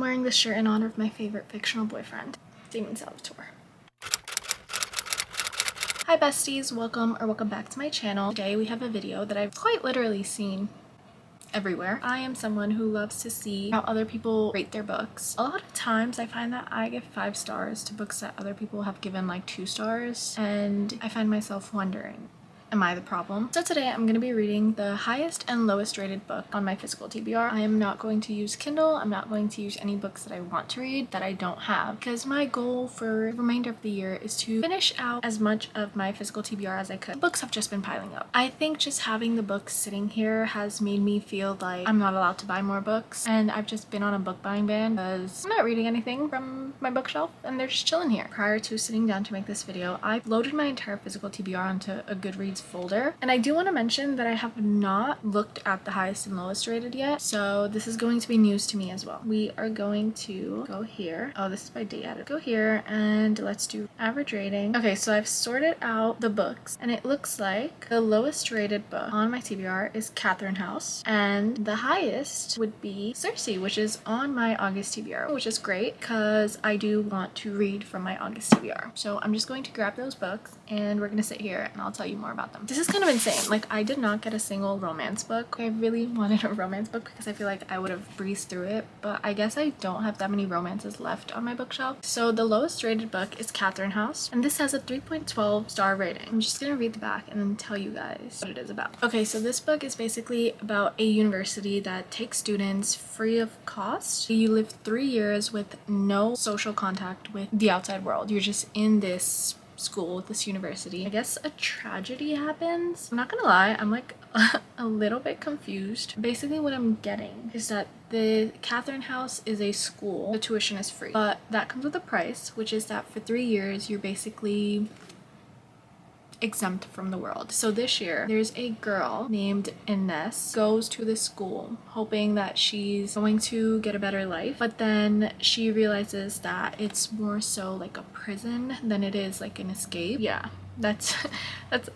wearing this shirt in honor of my favorite fictional boyfriend, Damon Salvatore. Hi besties, welcome back to my channel. Today we have a video that I've quite literally seen everywhere. I am someone who loves to see how other people rate their books. A lot of times I find that I give 5 stars to books that other people have given like 2 stars, and I find myself wondering, am I the problem? So today I'm going to be reading the highest and lowest rated book on my physical TBR. I am not going to use Kindle. I'm not going to use any books that I want to read that I don't have, because my goal for the remainder of the year is to finish out as much of my physical TBR as I could. The books have just been piling up. I think just having the books sitting here has made me feel like I'm not allowed to buy more books, and I've just been on a book buying ban because I'm not reading anything from my bookshelf and they're just chilling here. Prior to sitting down to make this video, I loaded my entire physical TBR onto a Goodreads folder, and I do want to mention that I have not looked at the highest and lowest rated yet, so this is going to be news to me as well. We are going to go here. Oh, this is by date added. Go here and let's do average rating. Okay, so I've sorted out the books and it looks like the lowest rated book on my TBR is Catherine House, and the highest would be Circe, which is on my August TBR, which is great because I do want to read from my August TBR. So I'm just going to grab those books and we're gonna sit here and I'll tell you more about them. This is kind of insane. Like, I did not get a single romance book. I really wanted a romance book because I feel like I would have breezed through it, but I guess I don't have that many romances left on my bookshelf. So the lowest rated book is Catherine House, and this has a 3.12 star rating. I'm just gonna read the back and then tell you guys what it is about. Okay, so this book is basically about a university that takes students free of cost. You live 3 years with no social contact with the outside world. You're just in this school, this university. I guess a tragedy happens. I'm not gonna lie, I'm like a little bit confused. Basically what I'm getting is that the Catherine House is a school. The tuition is free, but that comes with a price, which is that for 3 years you're basically exempt from the world. So this year there's a girl named Ines goes to this school hoping that she's going to get a better life, but then she realizes that it's more so like a prison than it is like an escape. Yeah, that's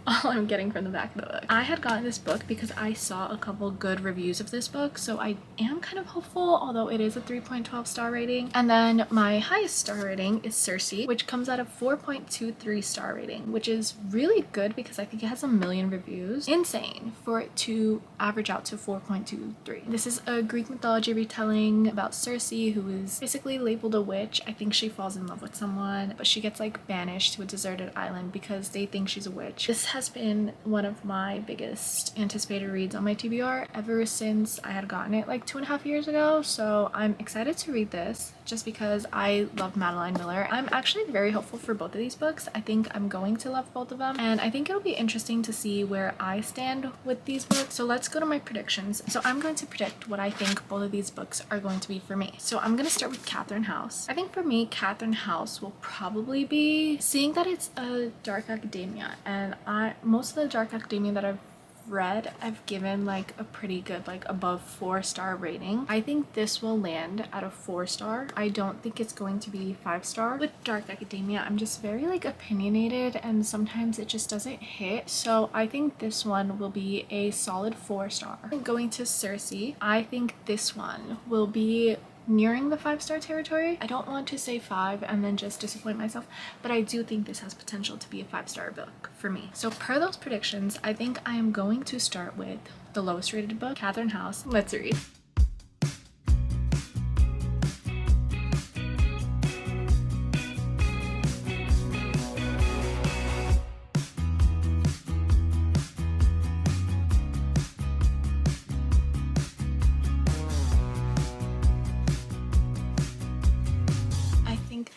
all I'm getting from the back of the book. I had gotten this book because I saw a couple good reviews of this book, so I am kind of hopeful, although it is a 3.12 star rating. And then my highest star rating is Circe, which comes at a 4.23 star rating, which is really good because I think it has 1 million reviews. Insane for it to average out to 4.23. This is a Greek mythology retelling about Circe, who is basically labeled a witch. I think she falls in love with someone, but she gets like banished to a deserted island because they think she's a witch. This has been one of my biggest anticipated reads on my TBR ever since I had gotten it like 2.5 years ago, so I'm excited to read this just because I love Madeline Miller. I'm actually very hopeful for both of these books. I think I'm going to love both of them, and I think it'll be interesting to see where I stand with these books. So let's go to my predictions. So I'm going to predict what I think both of these books are going to be for me. So I'm going to start with Catherine House. I think for me, Catherine House will probably be, seeing that it's a dark academia, and most of the dark academia that I've read, I've given like a pretty good like above 4-star rating. I think this will land at a 4-star. I don't think it's going to be 5-star. With dark academia, I'm just very like opinionated and sometimes it just doesn't hit, so I think this one will be a solid 4-star. Going to Circe, I think this one will be nearing the 5-star territory. I don't want to say 5 and then just disappoint myself, but I do think this has potential to be a 5-star book for me. So per those predictions, I think I am going to start with the lowest rated book, Catherine House. Let's read.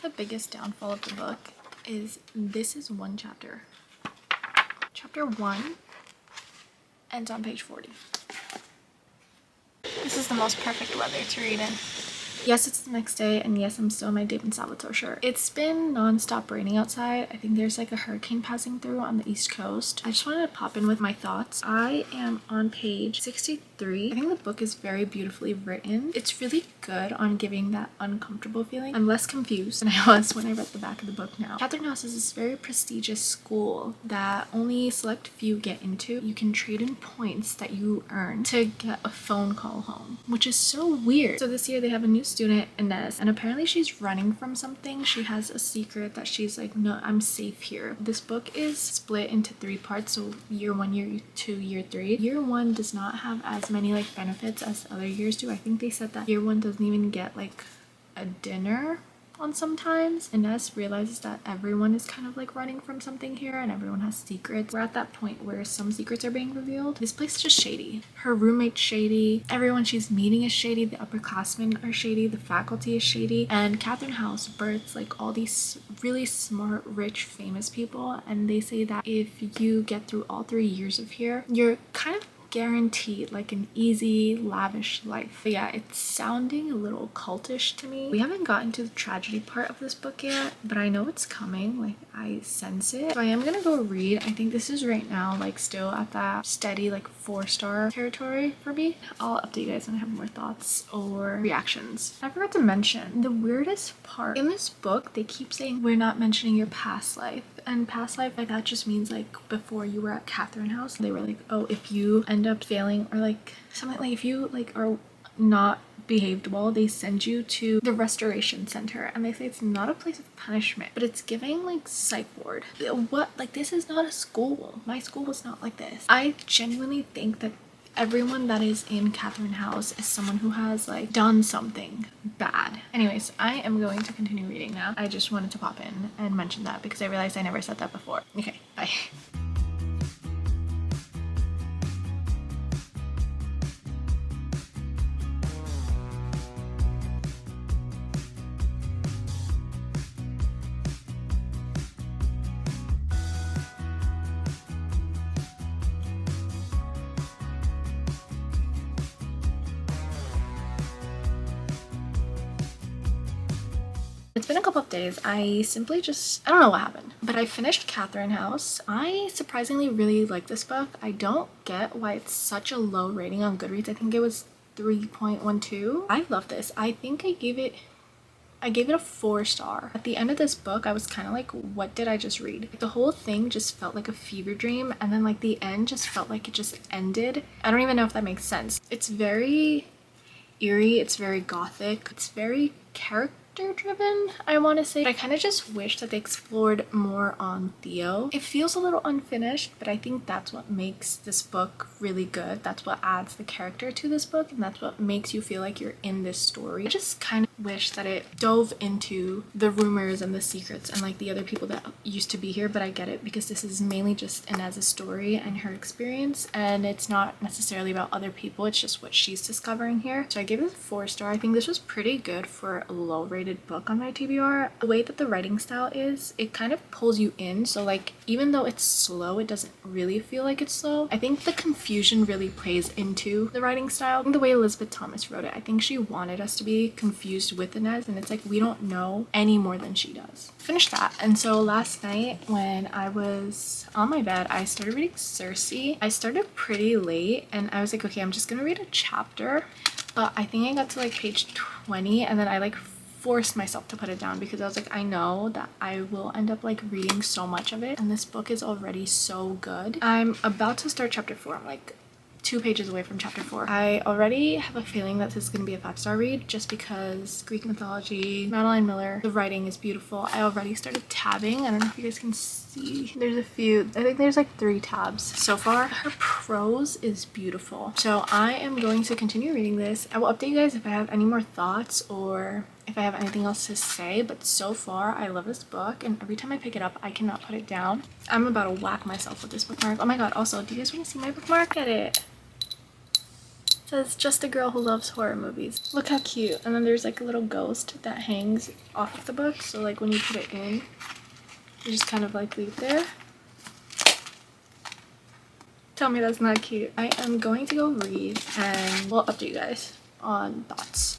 The biggest downfall of the book is this is one chapter. Chapter 1 ends on page 40. This is the most perfect weather to read in. Yes, it's the next day, and yes, I'm still in my Damon Salvatore shirt. It's been non-stop raining outside. I think there's like a hurricane passing through on the East Coast. I just wanted to pop in with my thoughts. I am on page 63. I think the book is very beautifully written. It's really good on giving that uncomfortable feeling. I'm less confused than I was when I read the back of the book now. Catherine House is this very prestigious school that only select few get into. You can trade in points that you earn to get a phone call home, which is so weird. So this year they have a new student Inez, and apparently she's running from something. She has a secret that she's like, no, I'm safe here. This book is split into 3 parts, so year 1, year 2, year 3. Year 1 does not have as many like benefits as other years do. I think they said that year 1 doesn't even get like a dinner on sometimes. Inez realizes that everyone is kind of like running from something here and everyone has secrets. We're at that point where some secrets are being revealed. This place is just shady. Her roommate's shady, everyone she's meeting is shady, the upperclassmen are shady, the faculty is shady, and Catherine House births like all these really smart, rich, famous people, and they say that if you get through all 3 years of here, you're kind of guaranteed like an easy, lavish life. But yeah, it's sounding a little cultish to me. We haven't gotten to the tragedy part of this book yet, but I know it's coming. Like, I sense it. So I am gonna go read. I think this is right now like still at that steady like 4-star territory for me. I'll update you guys when I have more thoughts or reactions. I forgot to mention the weirdest part in this book. They keep saying we're not mentioning your past life, and past life, like that just means like before you were at Catherine House. They were like, oh, if you end up failing or like something, like if you like are not behaved well, they send you to the restoration center, and they say it's not a place of punishment, but it's giving like psych ward. What? Like, this is not a school. My school was not like this. I genuinely think that everyone that is in Catherine House is someone who has like done something bad. Anyways, I am going to continue reading now. I just wanted to pop in and mention that because I realized I never said that before. Okay, bye. It's been a couple of days. I simply just, I don't know what happened, but I finished Catherine House. I surprisingly really like this book. I don't get why it's such a low rating on Goodreads. I think it was 3.12. I love this. I think I gave it a 4-star. At the end of this book, I was kind of like, what did I just read? Like, the whole thing just felt like a fever dream, and then like the end just felt like it just ended. I don't even know if that makes sense. It's very eerie, it's very gothic, it's very character driven, I want to say. But I kind of just wish that they explored more on Theo. It feels a little unfinished, but I think that's what makes this book really good. That's what adds the character to this book, and that's what makes you feel like you're in this story. I just kind of wish that it dove into the rumors and the secrets and like the other people that used to be here, but I get it because this is mainly just Inez's story and her experience, and it's not necessarily about other people, it's just what she's discovering here. So I gave it a 4-star. I think this was pretty good for a low rated book on my TBR. The way that the writing style is, it kind of pulls you in, so like even though it's slow, it doesn't really feel like it's slow. I think the confusion really plays into the writing style. I think the way Elizabeth Thomas wrote it, I think she wanted us to be confused with Inez, and it's like we don't know any more than she does. Finished that, and so last night when I was on my bed, I started reading Circe. I started pretty late, and I was like, okay, I'm just gonna read a chapter, but I think I got to like page 20, and then I like forced myself to put it down because I was like, I know that I will end up like reading so much of it, and this book is already so good. I'm about to start chapter 4. I'm like 2 pages away from chapter 4. I already have a feeling that this is going to be a 5-star read just because Greek mythology, Madeline Miller, the writing is beautiful. I already started tabbing. I don't know if you guys can see. There's a few. I think there's like 3 tabs so far. Her prose is beautiful. So I am going to continue reading this. I will update you guys if I have any more thoughts or if I have anything else to say, but so far I love this book, and every time I pick it up I cannot put it down. I'm about to whack myself with this bookmark. Oh my god, also, do you guys want to see my bookmark? Look at it. It says, just a girl who loves horror movies. Look how cute. And then there's like a little ghost that hangs off of the book, so like when you put it in, you just kind of like leave it there. Tell me that's not cute. I am going to go read and we'll update you guys on thoughts.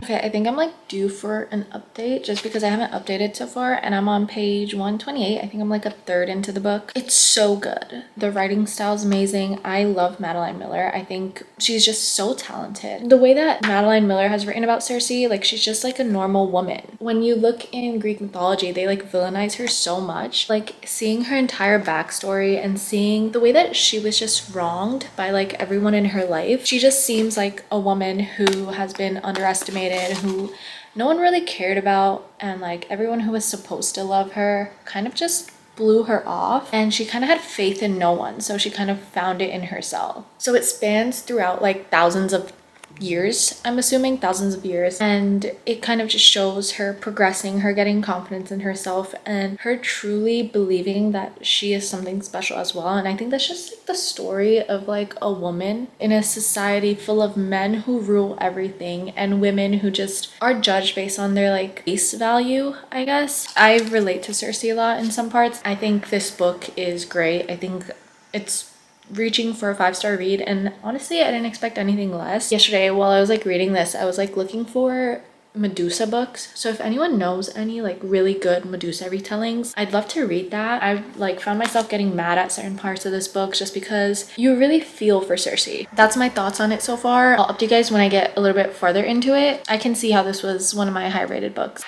Okay, I think I'm like due for an update just because I haven't updated so far, and I'm on page 128. I think I'm like a third into the book. It's so good. The writing style is amazing. I love Madeline Miller. I think she's just so talented. The way that Madeline Miller has written about Cersei, like she's just like a normal woman. When you look in Greek mythology, they like villainize her so much. Like seeing her entire backstory and seeing the way that she was just wronged by like everyone in her life, she just seems like a woman who has been underestimated, who no one really cared about, and like everyone who was supposed to love her kind of just blew her off, and she kind of had faith in no one, so she kind of found it in herself. So it spans throughout like thousands of years, I'm assuming thousands of years, and it kind of just shows her progressing, her getting confidence in herself, and her truly believing that she is something special as well. And I think that's just like the story of like a woman in a society full of men who rule everything and women who just are judged based on their like base value, I guess. I relate to Cersei a lot in some parts. I think this book is great. I think it's reaching for a 5-star read, and honestly I didn't expect anything less. Yesterday while I was like reading this, I was like looking for Medusa books, so if anyone knows any like really good Medusa retellings, I'd love to read that. I like found myself getting mad at certain parts of this book just because you really feel for Cersei. That's my thoughts on it so far. I'll update you guys when I get a little bit farther into it. I can see how this was one of my high rated books.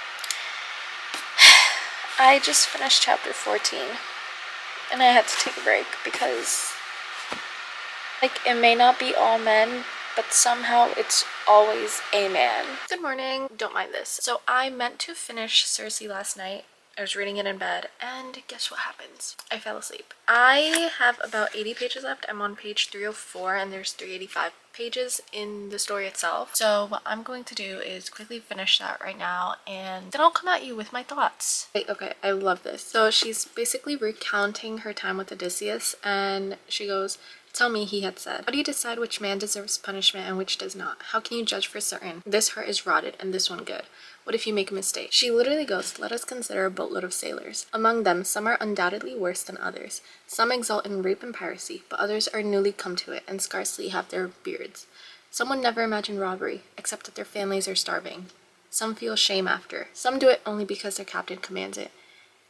I just finished chapter 14 and I had to take a break because like it may not be all men, but somehow it's always a man. Good morning. Don't mind this. So I meant to finish Cersei last night. I was reading it in bed, and guess what happens? I fell asleep. I have about 80 pages left. I'm on page 304, and there's 385 pages in the story itself. So what I'm going to do is quickly finish that right now, and then I'll come at you with my thoughts. Okay, I love this. So she's basically recounting her time with Odysseus, and she goes, "Tell me," he had said, "how do you decide which man deserves punishment and which does not? How can you judge for certain? This heart is rotted and this one good. What if you make a mistake?" She literally goes, "Let us consider a boatload of sailors. Among them, some are undoubtedly worse than others. Some exult in rape and piracy, but others are newly come to it and scarcely have their beards. Some would never imagine robbery, except that their families are starving. Some feel shame after. Some do it only because their captain commands it,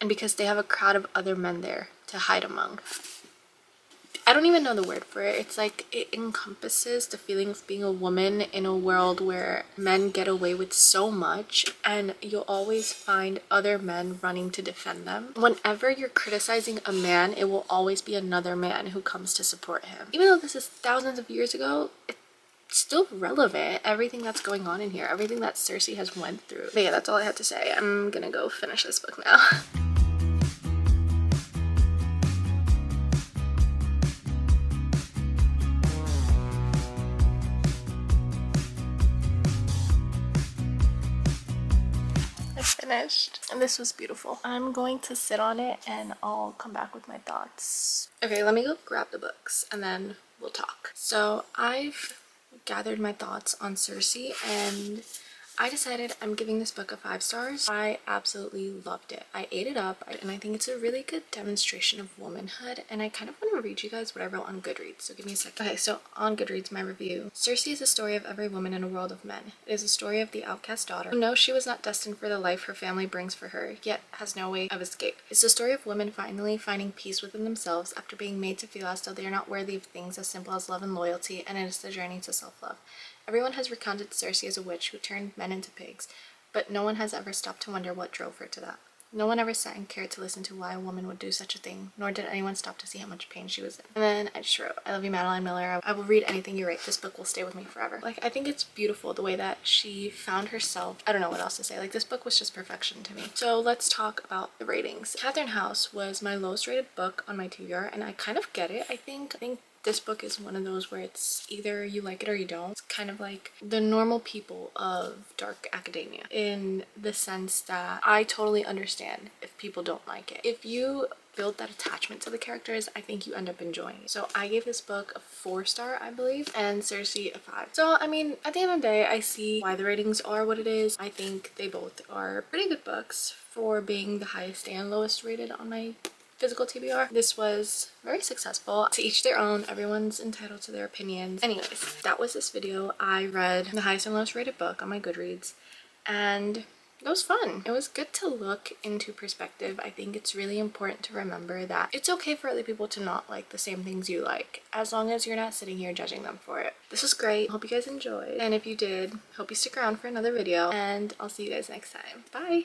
and because they have a crowd of other men there to hide among." I don't even know the word for it. It's like it encompasses the feeling of being a woman in a world where men get away with so much, and you'll always find other men running to defend them. Whenever you're criticizing a man, it will always be another man who comes to support him. Even though this is thousands of years ago, it's still relevant. Everything that's going on in here, everything that Cersei has went through. But yeah, that's all I had to say. I'm gonna go finish this book now. Finished, and this was beautiful. I'm going to sit on it and I'll come back with my thoughts. Okay, let me go grab the books and then we'll talk. So I've gathered my thoughts on Cersei, and I decided I'm giving this book a 5 stars. I absolutely loved it. I ate it up, and I think it's a really good demonstration of womanhood, and I kind of want to read you guys what I wrote on Goodreads, so give me a second. Okay, so on Goodreads, my review. Cersei is a story of every woman in a world of men. It is a story of the outcast daughter who knows she was not destined for the life her family brings for her, yet has no way of escape. It's the story of women finally finding peace within themselves after being made to feel as though they are not worthy of things as simple as love and loyalty, and it is the journey to self-love. Everyone has recounted Cersei as a witch who turned men into pigs, but no one has ever stopped to wonder what drove her to that. No one ever sat and cared to listen to why a woman would do such a thing, nor did anyone stop to see how much pain she was in. And then I just wrote, "I love you, Madeline Miller. I will read anything you write. This book will stay with me forever." Like, I think it's beautiful the way that she found herself. I don't know what else to say. Like, this book was just perfection to me. So let's talk about the ratings. Catherine House was my lowest rated book on my TBR, and I kind of get it. I think this book is one of those where it's either you like it or you don't. It's kind of like the normal people of dark academia, in the sense that I totally understand if people don't like it. If you build that attachment to the characters, I think you end up enjoying it. So I gave this book a 4-star, I believe, and Cersei a 5. So I mean, at the end of the day, I see why the ratings are what it is. I think they both are pretty good books for being the highest and lowest rated on my physical TBR. This was very successful. To each their own. Everyone's entitled to their opinions. Anyways, that was this video. I read the highest and lowest rated book on my Goodreads, and it was fun. It was good to look into perspective. I think it's really important to remember that it's okay for other people to not like the same things you like, as long as you're not sitting here judging them for it. This was great. Hope you guys enjoyed. And if you did, hope you stick around for another video, and I'll see you guys next time. Bye!